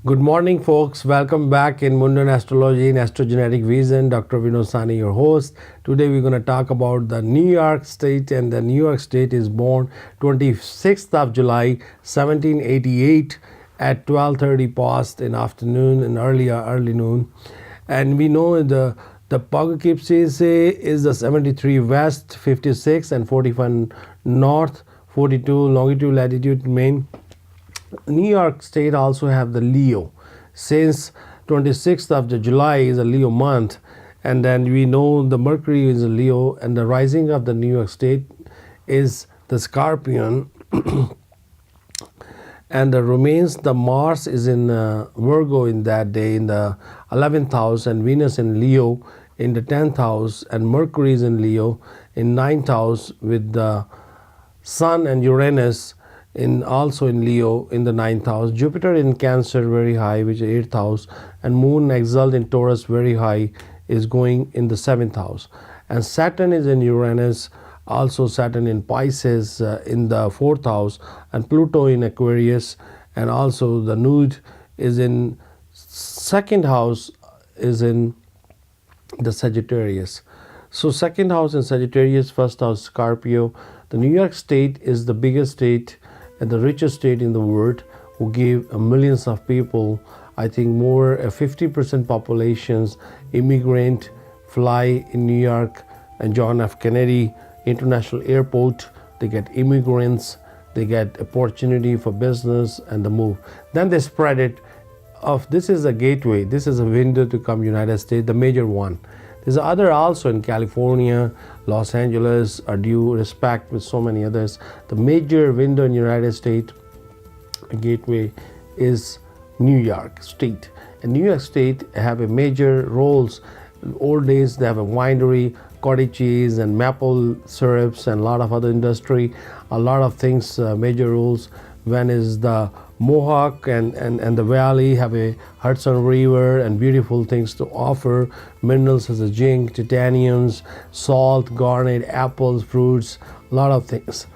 Good morning, folks. Welcome back in Mundane Astrology and Astrogenetic Vision. Dr. Vinod, Sahni, your host. Today we're going to talk about the New York State, and the New York State is born 26th of July, 1788 at 12:30 past in afternoon and early noon. And we know the Poughkeepsie is the 73 west, 56 and 41 north, 42 longitude, latitude, Maine. New York State also have the Leo. Since 26th of July is a Leo month, and then we know the Mercury is a Leo, and the rising of the New York State is the Scorpion, and the remains the Mars is in Virgo in that day in the 11th house, and Venus in Leo in the 10th house, and Mercury is in Leo in 9th house, with the Sun and Uranus also in Leo in the 9th house, Jupiter in Cancer very high, which is 8th house, and Moon exalt in Taurus very high, is going in the 7th house, and Saturn is in Uranus, also Saturn in Pisces in the 4th house, and Pluto in Aquarius, and also the Nude is in 2nd house, is in the Sagittarius. So 2nd house in Sagittarius, 1st house Scorpio. The New York State is the biggest state and the richest state in the world, who give millions of people, I think more 50% populations immigrant fly in New York and John F. Kennedy International Airport. They get immigrants, they get opportunity for business and the move. Then they spread it of this is a gateway, this is a window to come United States, the major one. There's other also in California, Los Angeles, are due respect with so many others. The major window in United States gateway is New York State. And New York State have a major roles. In old days they have a winery, cottage cheese and maple syrups and a lot of other industry, a lot of things, major roles. When is the Mohawk and the Valley have a Hudson River and beautiful things to offer, minerals as a zinc, titaniums, salt, garnet, apples, fruits, a lot of things.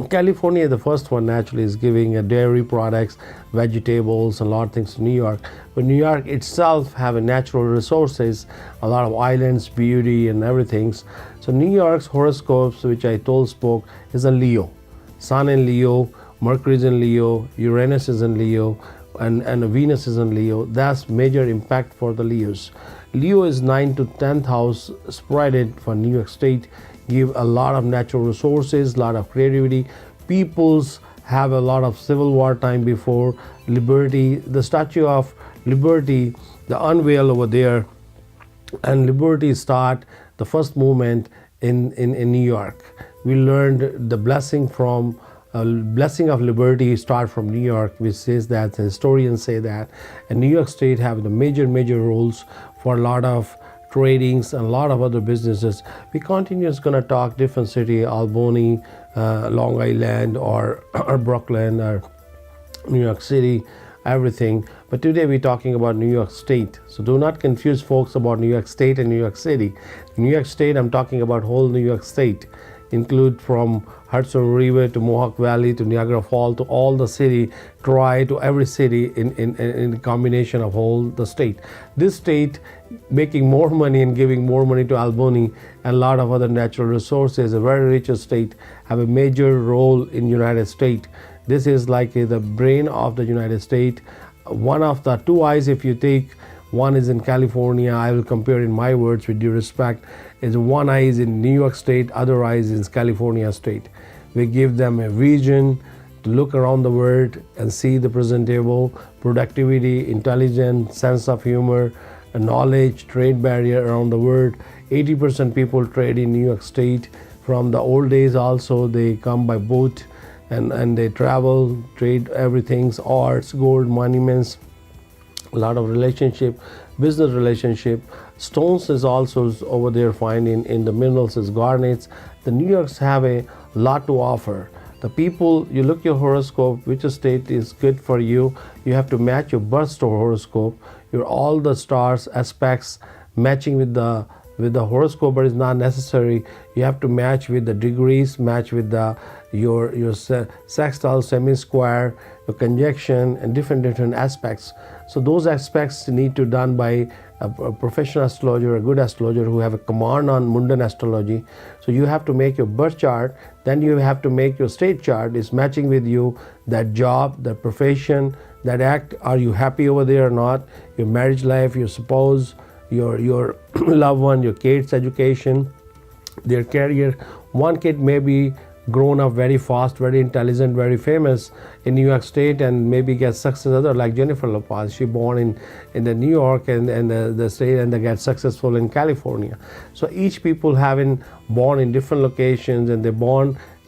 California, the first one naturally, is giving dairy products, vegetables, and a lot of things to New York. But New York itself have a natural resources, a lot of islands, beauty, and everything. So New York's horoscopes, which I spoke, is a Leo, Sun in Leo, Mercury is in Leo, Uranus is in Leo, and Venus is in Leo. That's major impact for the Leos. Leo is 9th to 10th house spreaded for New York State, give a lot of natural resources, a lot of creativity. Peoples have a lot of civil war time before liberty. The Statue of Liberty, the unveil over there, and liberty start the first movement in New York. We learned the blessing from blessing of liberty start from New York, which says that historians say that, and New York State have the major roles for a lot of tradings and a lot of other businesses. We continuously going to talk different city, Albany, Long Island, or Brooklyn, or New York City, everything. But today we're talking about New York State. So do not confuse folks about New York State and New York City. New York State, I'm talking about whole New York State, include from Hudson River to Mohawk Valley to Niagara Falls to all the city, Troy to every city in combination of whole the state. This state making more money and giving more money to Albany and a lot of other natural resources, a very rich state, have a major role in United States. This is like the brain of the United States. One of the two eyes, if you take, one is in California, I will compare in my words with due respect, is one eye is in New York State, other eye is in California State. We give them a vision to look around the world and see the presentable, productivity, intelligence, sense of humor, knowledge, trade barrier around the world. 80% people trade in New York State. From the old days also, they come by boat and they travel, trade everything, arts, gold, monuments, a lot of relationship, business relationship. Stones is also over there finding in the minerals is garnets. The New Yorks have a lot to offer. The people, you look your horoscope, which state is good for you. You have to match your birth star horoscope, your all the stars aspects matching with the with the horoscope, but it's not necessary. You have to match with the degrees, match with your sextile, semi-square, your conjunction, and different aspects. So those aspects need to be done by a professional astrologer, a good astrologer who have a command on mundane astrology. So you have to make your birth chart, then you have to make your state chart is matching with you, that job, that profession, that act. Are you happy over there or not? Your marriage life, your spouse, your loved one, your kids' education, their career. One kid may be grown up very fast, very intelligent, very famous in New York State, and maybe get success. Other like Jennifer Lopez, she born in the New York and the state, and they get successful in California. So each people having born in different locations, and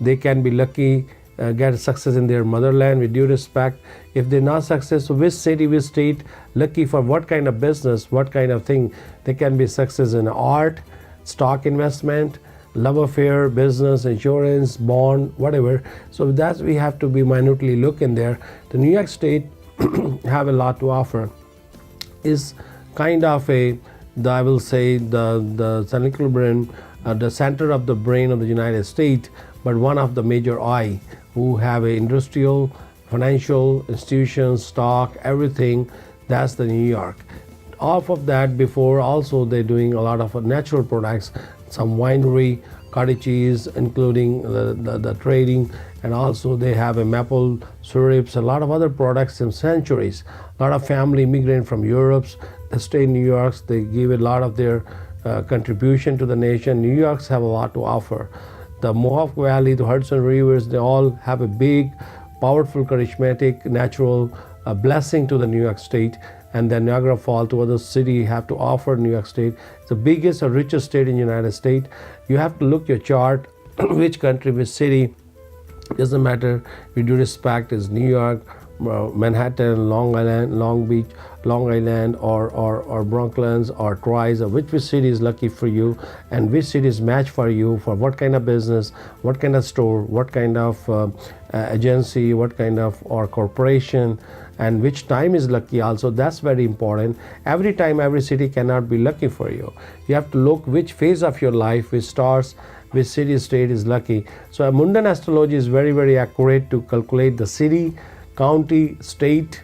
they can be lucky, get success in their motherland. With due respect, if they're not successful, which city, which state, lucky for what kind of business, what kind of thing, they can be success in art, stock investment, love affair, business, insurance, bond, whatever. So that's we have to be minutely look in there. The New York State have a lot to offer. Is kind of I will say the central brain, the center of the brain of the United States, but one of the major eye who have a industrial, financial institutions, stock, everything. That's the New York. Off of that, before also they're doing a lot of natural products, some winery, cottage cheese, including the trading, and also they have a maple syrups, a lot of other products in centuries. A lot of family immigrant from Europe, they stay in New York, they give a lot of their contribution to the nation. New York's have a lot to offer. The Mohawk Valley, the Hudson Rivers, they all have a big, powerful, charismatic, natural blessing to the New York State. And then Niagara Falls to other city have to offer New York State. It's the biggest or richest state in the United States. You have to look your chart, which country, which city, doesn't matter. With due respect, is New York, Manhattan, Long Island, Long Beach, Long Island, or Brooklands, or Troyes, or which city is lucky for you, and which city is match for you for what kind of business, what kind of store, what kind of agency, what kind of or corporation, and which time is lucky also. That's very important. Every time, every city cannot be lucky for you. You have to look which phase of your life, which stars, which city, state is lucky. So a mundane astrology is very accurate to calculate the city, county, state,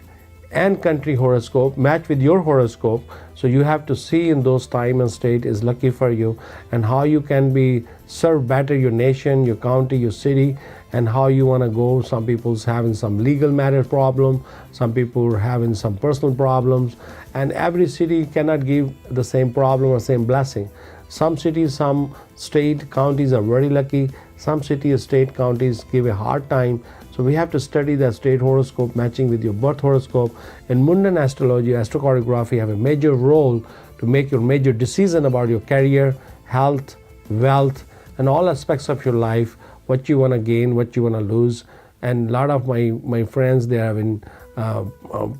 and country horoscope, match with your horoscope. So you have to see in those time and state is lucky for you, and how you can be serve better your nation, your county, your city, and how you want to go. Some people's having some legal matter problem, some people are having some personal problems, and every city cannot give the same problem or same blessing. Some cities, some state, counties are very lucky. Some cities, state, counties give a hard time. So we have to study the state horoscope matching with your birth horoscope. In mundane astrology, astrocartography have a major role to make your major decision about your career, health, wealth, and all aspects of your life, what you want to gain, what you want to lose. And a lot of my friends, they are having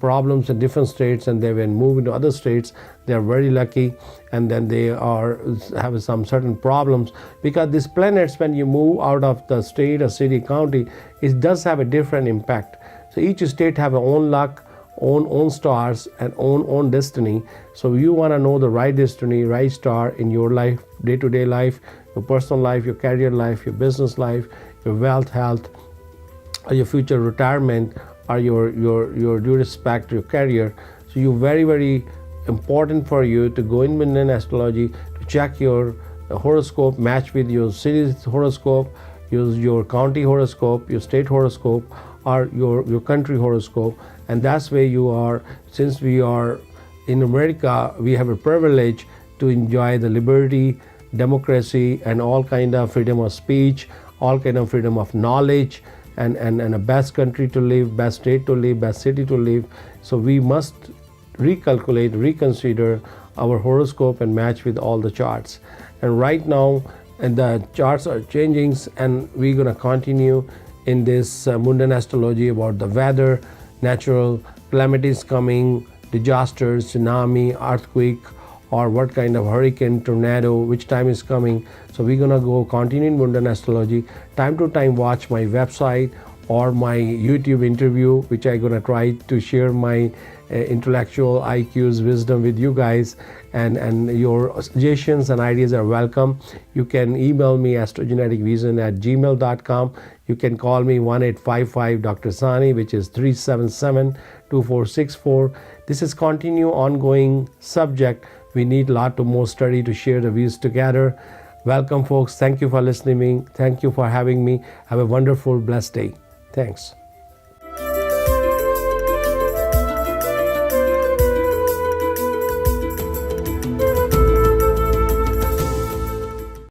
problems in different states, and they've been moving to other states. They are very lucky, and then they are have some certain problems, because these planets, when you move out of the state or city, county, it does have a different impact. So each state have a own luck, own stars, and own destiny. So you want to know the right destiny, right star in your life, day-to-day life, your personal life, your career life, your business life, your wealth, health, or your future retirement, or your due respect to your career. So you very important for you to go in mundane astrology to check your horoscope, match with your city's horoscope, use your county horoscope, your state horoscope, or your country horoscope. And that's where you are. Since we are in America, we have a privilege to enjoy the liberty, democracy, and all kind of freedom of speech, all kind of freedom of knowledge, and a best country to live, best state to live, best city to live. So we must recalculate, reconsider our horoscope and match with all the charts. And right now, and the charts are changing, and we're going to continue in this mundane astrology about the weather, natural calamities coming, disasters, tsunami, earthquake, or what kind of hurricane, tornado, which time is coming. So we're gonna go continue in mundane astrology. Time to time watch my website or my YouTube interview, which I'm gonna try to share my intellectual IQs, wisdom with you guys, and your suggestions and ideas are welcome. You can email me astrogeneticvision@gmail.com. You can call me 1-855 Dr. Sahni, which is 377-2464. This is ongoing subject. We need a lot more study to share the views together. Welcome, folks. Thank you for listening. Thank you for having me. Have a wonderful, blessed day. Thanks.